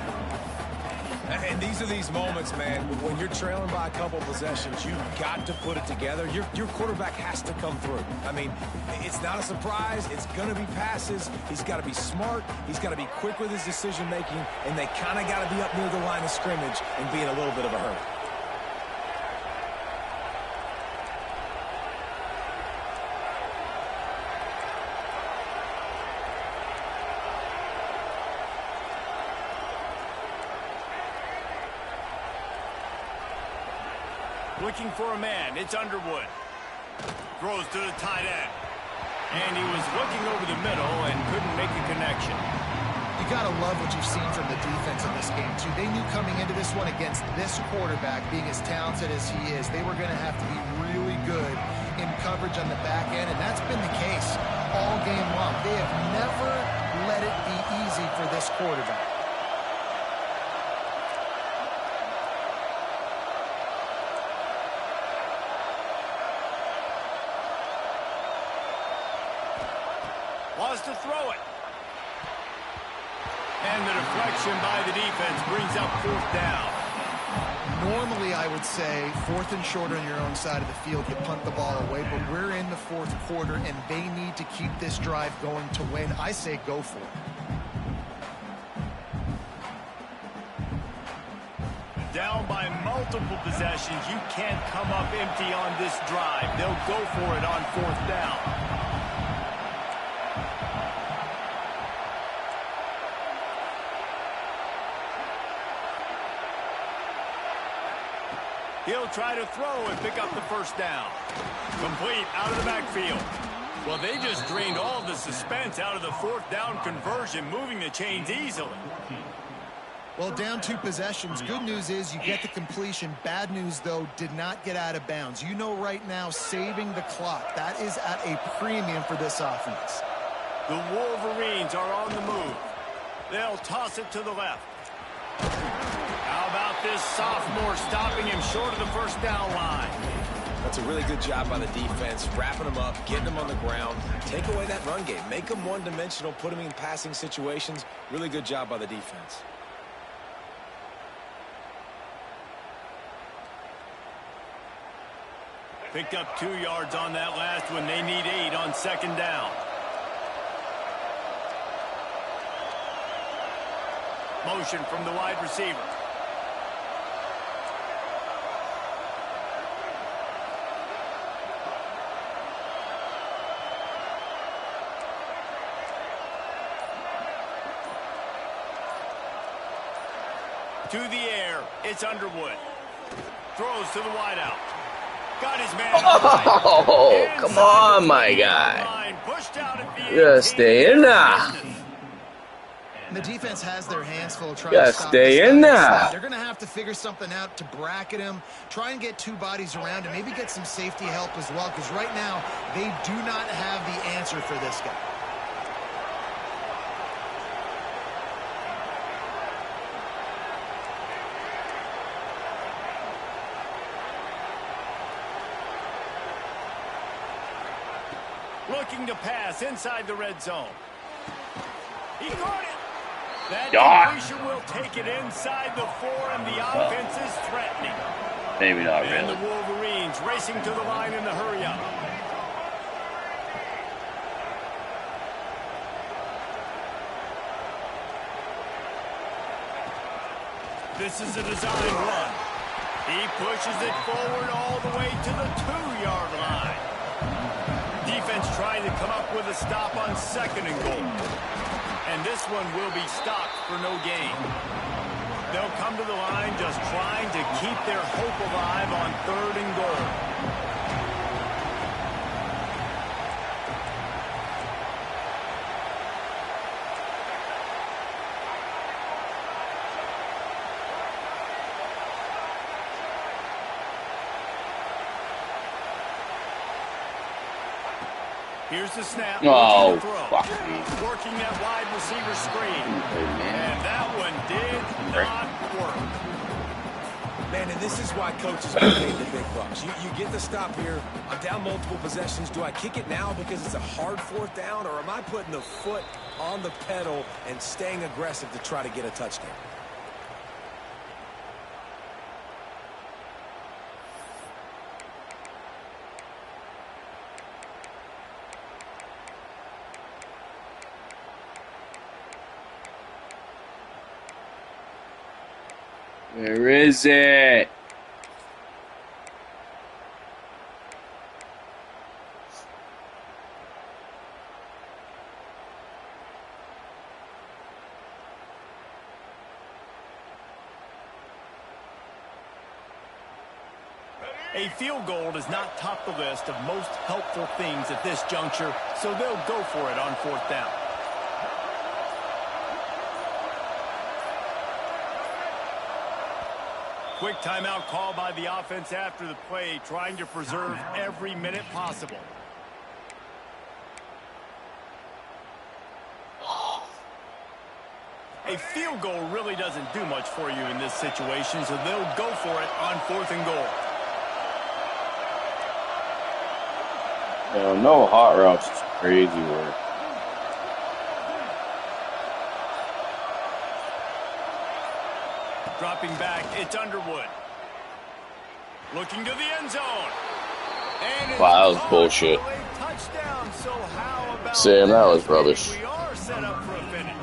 Speaker 3: And these are these moments, man, when you're trailing by a couple possessions, you've got to put it together. Your quarterback has to come through. I mean, it's not a surprise. It's going to be passes. He's got to be smart. He's got to be quick with his decision-making, and they kind of got to be up near the line of scrimmage and be in a little bit of a hurry.
Speaker 1: Looking for a man. It's Underwood. Throws to the tight end. And he was looking over the middle and couldn't make a connection.
Speaker 4: You got to love what you've seen from the defense in this game, too. They knew coming into this one against this quarterback, being as talented as he is, they were going to have to be really good in coverage on the back end, and that's been the case all game long. They have never let it be easy for this quarterback.
Speaker 1: Wants to throw it. And the deflection by the defense brings up fourth down.
Speaker 4: Normally, I would say fourth and short on your own side of the field, you punt the ball away, but we're in the fourth quarter, and they need to keep this drive going to win. I say go for it.
Speaker 1: Down by multiple possessions, you can't come up empty on this drive. They'll go for it on fourth down. He'll try to throw and pick up the first down. Complete out of the backfield. Well, they just drained all the suspense out of the fourth down conversion, moving the chains easily.
Speaker 4: Well, down 2 possessions. Good news is you get the completion. Bad news, though, did not get out of bounds. You know right now, saving the clock, that is at a premium for this offense.
Speaker 1: The Wolverines are on the move. They'll toss it to the left. How about this sophomore stopping him short of the first down line?
Speaker 3: That's a really good job by the defense, wrapping them up, getting them on the ground. Take away that run game. Make them one-dimensional, put them in passing situations. Really good job by the defense.
Speaker 1: Picked up 2 yards on that last one. They need 8 on second down. Motion from the wide receiver. To the air, it's Underwood. Throws to the wideout. Got his man.
Speaker 2: Oh, come on, my guy. Just stay in there.
Speaker 4: The defense has their hands full trying
Speaker 2: Yeah,
Speaker 4: to stop
Speaker 2: stay
Speaker 4: this
Speaker 2: in
Speaker 4: guy.
Speaker 2: there.
Speaker 4: They're going to have to figure something out to bracket him, try and get 2 bodies around him, maybe get some safety help as well, because right now they do not have the answer for this guy.
Speaker 1: Looking to pass inside the red zone. He caught it. That completion will take it inside the 4, and the offense is threatening.
Speaker 2: Maybe not
Speaker 1: And
Speaker 2: really.
Speaker 1: the Wolverines racing to the line in the hurry-up. This is a design run. He pushes it forward all the way to the 2-yard line. Defense trying to come up with a stop on 2nd and goal. And this one will be stopped for no gain. They'll come to the line just trying to keep their hope alive on 3rd and goal. Here's the snap.
Speaker 2: Oh, fuck me.
Speaker 1: Working that wide receiver screen. And that one did not work.
Speaker 3: Man, and this is why coaches are paid the big bucks. You get the stop here. I'm down multiple possessions. Do I kick it now because it's a hard 4th down, or am I putting the foot on the pedal and staying aggressive to try to get a touchdown?
Speaker 2: Where is it?
Speaker 1: A field goal does not top the list of most helpful things at this juncture, so they'll go for it on 4th down. Quick timeout call by the offense after the play, trying to preserve every minute possible. A field goal really doesn't do much for you in this situation, so they'll go for it on 4th and goal.
Speaker 2: No hot routes is crazy work.
Speaker 1: Dropping back, it's Underwood. Looking to the end zone. And
Speaker 2: wow, that was bullshit.
Speaker 1: Touchdown. So how about
Speaker 2: Sam, that was rubbish.
Speaker 1: We are set up for a finish.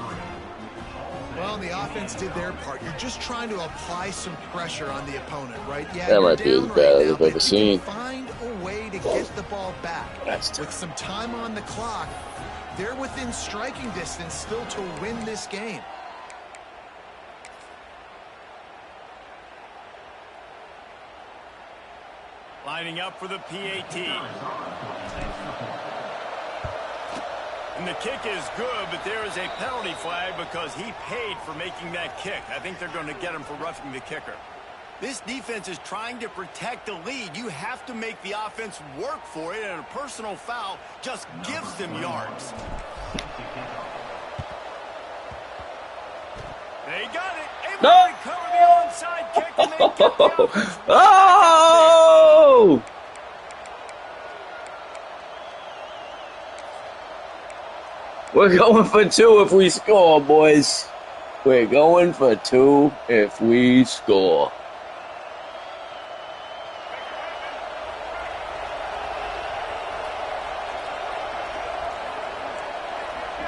Speaker 4: Well, the offense did their part. You're just trying to apply some pressure on the opponent, right? Yeah,
Speaker 2: that might be as bad as I've ever seen.
Speaker 4: Find a way to get the ball back.
Speaker 2: That's
Speaker 4: with some time on the clock, they're within striking distance still to win this game.
Speaker 1: Lining up for the PAT. And the kick is good, but there is a penalty flag because he paid for making that kick. I think they're going to get him for roughing the kicker. This defense is trying to protect the lead. You have to make the offense work for it, and a personal foul just gives them yards. They got it. Able to recover the onside kick, and they get the offense.
Speaker 2: Oh! We're going for 2 if we score, boys. We're going for 2 if we score.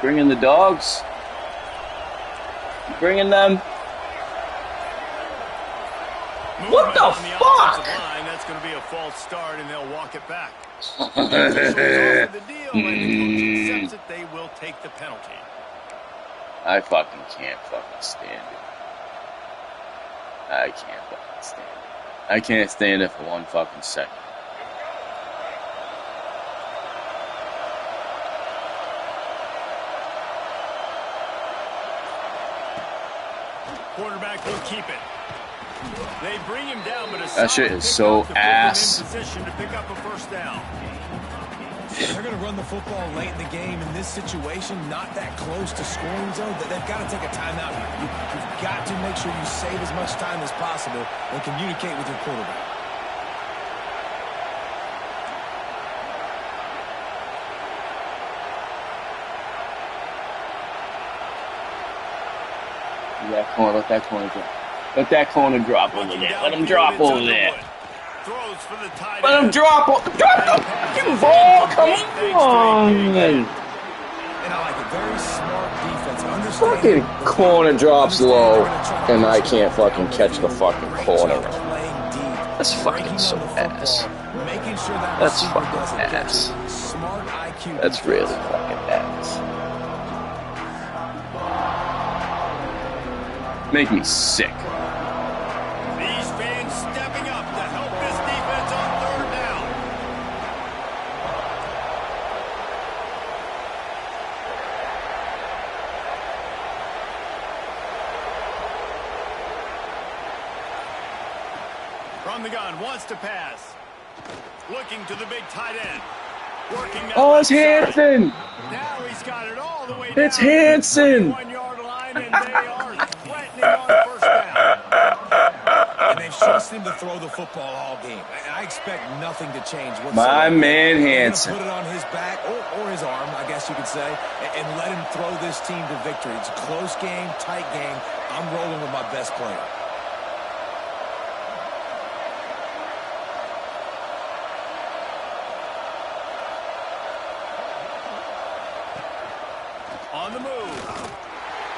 Speaker 2: Bringing the dogs? Bringing them? What the fuck?
Speaker 1: That's going to be a false start, and they'll walk it back. The deal, and the coach accepts it. They will take the penalty.
Speaker 2: I fucking can't fucking stand it. I can't fucking stand it. I can't stand it for 1 fucking second.
Speaker 1: Quarterback will keep it. They bring him down, but
Speaker 2: that shit is so ass.
Speaker 1: Position to pick up a first down.
Speaker 3: They're going to run the football late in the game. In this situation, not that close to scoring zone, they've got to take a timeout here. You've got to make sure you save as much time as possible and communicate with your quarterback.
Speaker 2: Let that corner drop. Let that corner drop over there. Let him drop over there. Let him drop. Drop the fucking ball. Come on.
Speaker 3: And I like it. Very smart defense.
Speaker 2: Fucking corner drops low, and I can't fucking catch the fucking corner.
Speaker 3: Playing deep.
Speaker 2: That's fucking so ass.
Speaker 3: Making sure that
Speaker 2: That's
Speaker 3: receiver
Speaker 2: fucking
Speaker 3: doesn't get
Speaker 2: ass.
Speaker 3: it. Smart IQ.
Speaker 2: That's
Speaker 3: defense.
Speaker 2: really fucking ass. Make me sick.
Speaker 1: These fans stepping up to help this defense on third down. From the gun, wants to pass. Looking to the big tight end. Working that
Speaker 2: Oh, it's
Speaker 1: left side.
Speaker 2: Hanson.
Speaker 1: Now he's got it all the way
Speaker 2: It's
Speaker 1: down.
Speaker 2: Hanson.
Speaker 1: 1-yard line, and they are threatening on first down.
Speaker 3: And they've trusted him to throw the football all game. And I expect nothing to change whatsoever.
Speaker 2: My man
Speaker 3: They're
Speaker 2: Hanson.
Speaker 3: gonna put it on his back, or his arm, I guess you could say, and let him throw this team to victory. It's a close game, tight game. I'm rolling with my best player.
Speaker 1: On the move.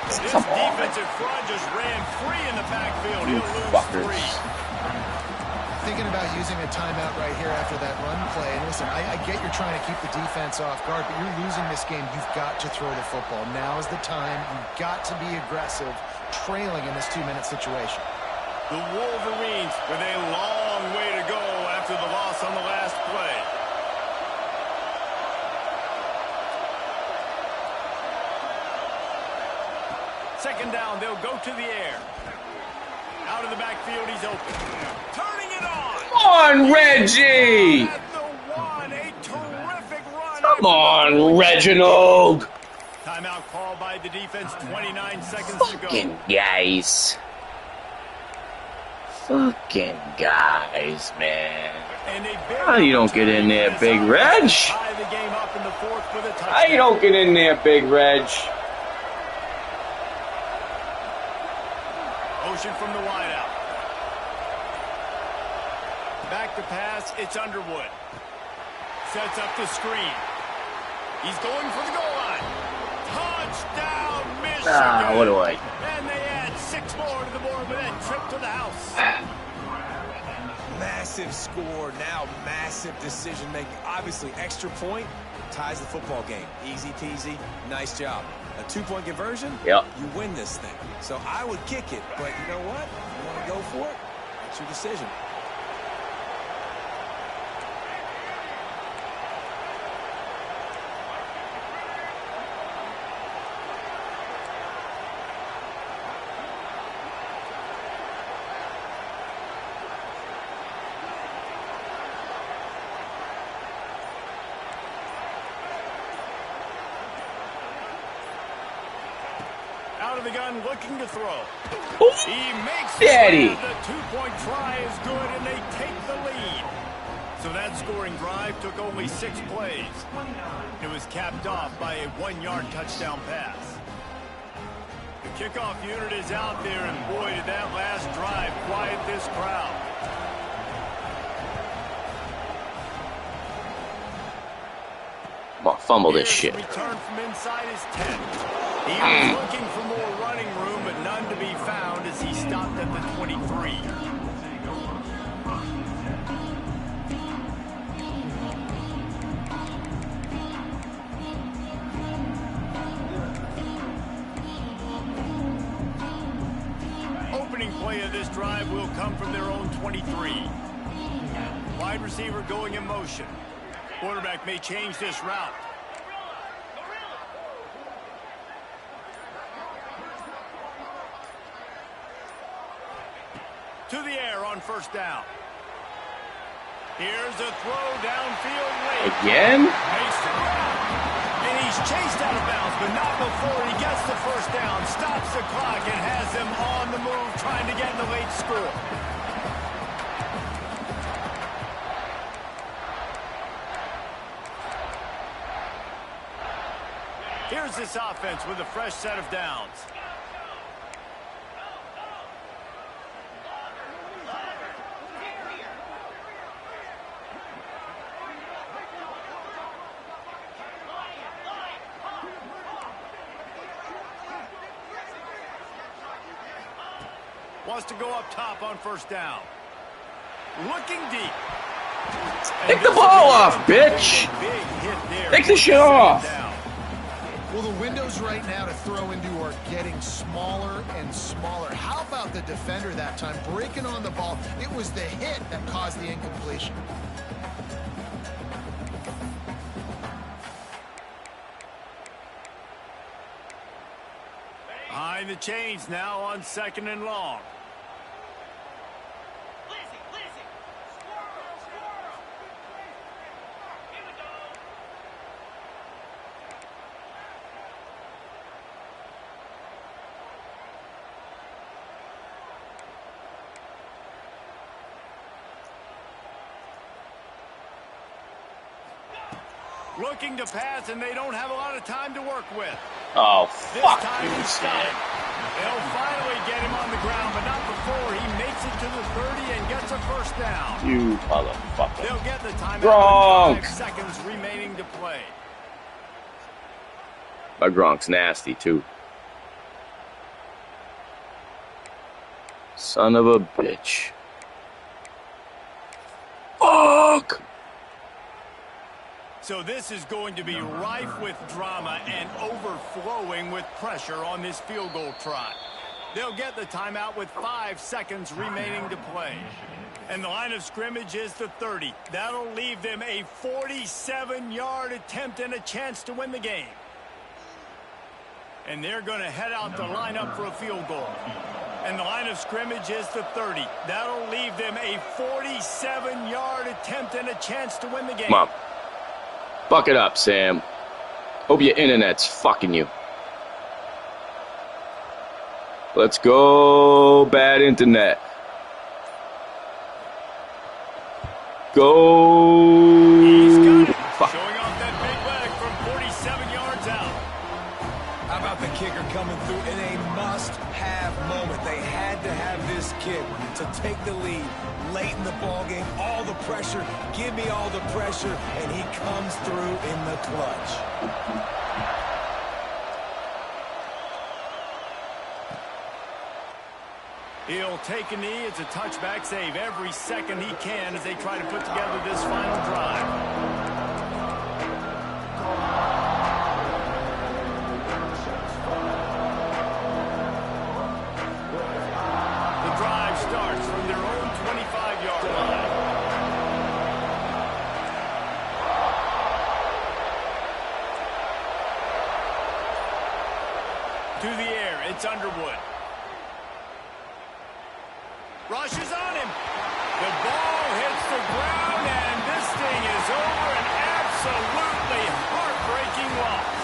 Speaker 1: This
Speaker 2: Come on.
Speaker 1: defensive front just ran free in the backfield.
Speaker 2: You
Speaker 1: He'll lose
Speaker 2: fuckers.
Speaker 1: 3.
Speaker 4: Thinking about using a timeout right here after that run play. And listen, I get you're trying to keep the defense off guard, but you're losing this game. You've got to throw the football. Now is the time. You've got to be aggressive, trailing in this 2-minute situation.
Speaker 1: The Wolverines with a long way to go after the loss on the last play. Second down, they'll go to the air. Out of the backfield, he's open. Turning it on.
Speaker 2: Come on, Reggie.
Speaker 1: At the one, a terrific run.
Speaker 2: Come on, Reginald.
Speaker 1: Timeout called by the defense, 29 seconds to go.
Speaker 2: Fucking guys. Fucking guys, man.
Speaker 1: And a big
Speaker 2: How you don't get in there, Big Reg?
Speaker 1: tie the game up in the fourth with a touchdown.
Speaker 2: How you don't get in there, Big Reg?
Speaker 1: Motion from the wideout. Back to pass, it's Underwood. Sets up the screen. He's going for the goal line. Touchdown, Michigan!
Speaker 2: Ah, what do I?
Speaker 1: And they add 6 more to the board with that trip to the house.
Speaker 3: Massive score, now massive decision making. Obviously, extra point ties the football game. Easy peasy, nice job. A 2-point conversion,
Speaker 2: Yep.
Speaker 3: you win this thing. So I would kick it, but you know what? You want to go for it? It's your decision.
Speaker 1: Out of the gun, looking to throw.
Speaker 2: Ooh,
Speaker 1: He makes
Speaker 2: Daddy.
Speaker 1: the 2-point try is good, and they take the lead. So that scoring drive took only 6 plays. It was capped off by a 1-yard touchdown pass. The kickoff unit is out there, and boy, did that last drive quiet this crowd.
Speaker 2: Come on, fumble this shit.
Speaker 1: Return from inside his 10. He was looking for more running room, but none to be found as he stopped at the 23. Opening play of this drive will come from their own 23. Wide receiver going in motion. Quarterback may change this route. To the air on first down. Here's a throw downfield late.
Speaker 2: Again?
Speaker 1: Makes the grab. And he's chased out of bounds, but not before he gets the first down. Stops the clock and has them on the move, trying to get the late score. Here's this offense with a fresh set of downs. Wants to go up top on first down. Looking deep.
Speaker 2: Take the ball off, bitch. Take the shit off.
Speaker 4: Well, the windows right now to throw into are getting smaller and smaller. How about the defender that time breaking on the ball? It was the hit that caused the incompletion.
Speaker 1: Behind the chains now on 2nd and long. Looking to pass, and they don't have a lot of time to work with.
Speaker 2: Oh, fuck.
Speaker 1: This time he's stopped. They'll finally get him on the ground, but not before he makes it to the 30 and gets a first down.
Speaker 2: You motherfucker.
Speaker 1: They'll get the timeout with 5 seconds remaining to play.
Speaker 2: My Gronk's nasty, too. Son of a bitch. Fuck!
Speaker 1: So this is going to be rife with drama and overflowing with pressure on this field goal try. They'll get the timeout with 5 seconds remaining to play. And the line of scrimmage is the 30. That'll leave them a 47-yard attempt and a chance to win the game. And they're going to head out to line up for a field goal. And the line of scrimmage is the 30. That'll leave them a 47-yard attempt and a chance to win the game.
Speaker 2: Come on. Buck it up, Sam. Hope your internet's fucking you. Let's go, bad internet. Go.
Speaker 1: He's got it.
Speaker 2: Fuck.
Speaker 1: Showing off that big leg from 47 yards out.
Speaker 3: How about the kicker coming through in a must-have moment? They had to have this kick to take the lead late in the ball game. All the pressure, give me all the pressure, and he comes through in the clutch.
Speaker 1: He'll take a knee. It's a touchback save every second he can as they try to put together this final drive. The drive starts from their own 25-yard line. To the air, it's Underwood. Rushes on him. The ball hits the ground, and this thing is over. An absolutely heartbreaking loss.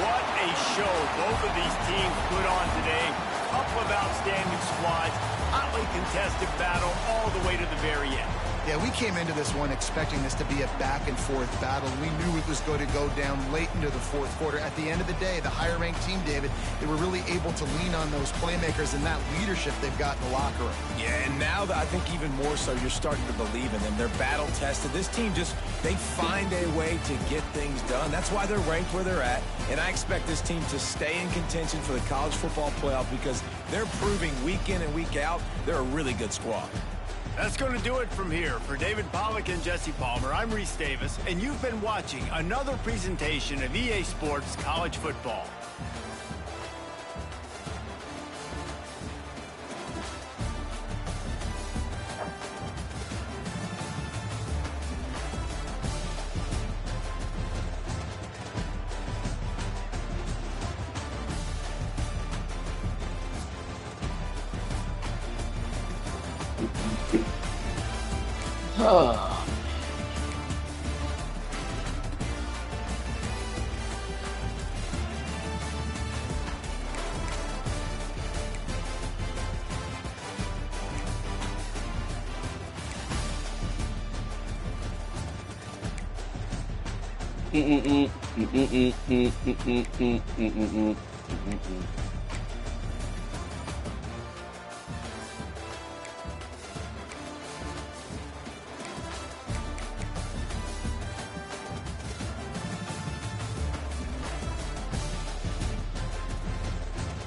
Speaker 1: What a show both of these teams put on today. Couple of outstanding squads. Hotly contested battle all the way to the very end.
Speaker 4: Yeah, we came into this one expecting this to be a back-and-forth battle. We knew it was going to go down late into the fourth quarter. At the end of the day, the higher-ranked team, David, they were really able to lean on those playmakers and that leadership they've got in the locker room.
Speaker 3: Yeah, and now I think even more so, you're starting to believe in them. They're battle-tested. This team they find a way to get things done. That's why they're ranked where they're at. And I expect this team to stay in contention for the college football playoff because they're proving week in and week out they're a really good squad.
Speaker 1: That's going to do it from here. For David Pollack and Jesse Palmer, I'm Reese Davis, and you've been watching another presentation of EA Sports College Football.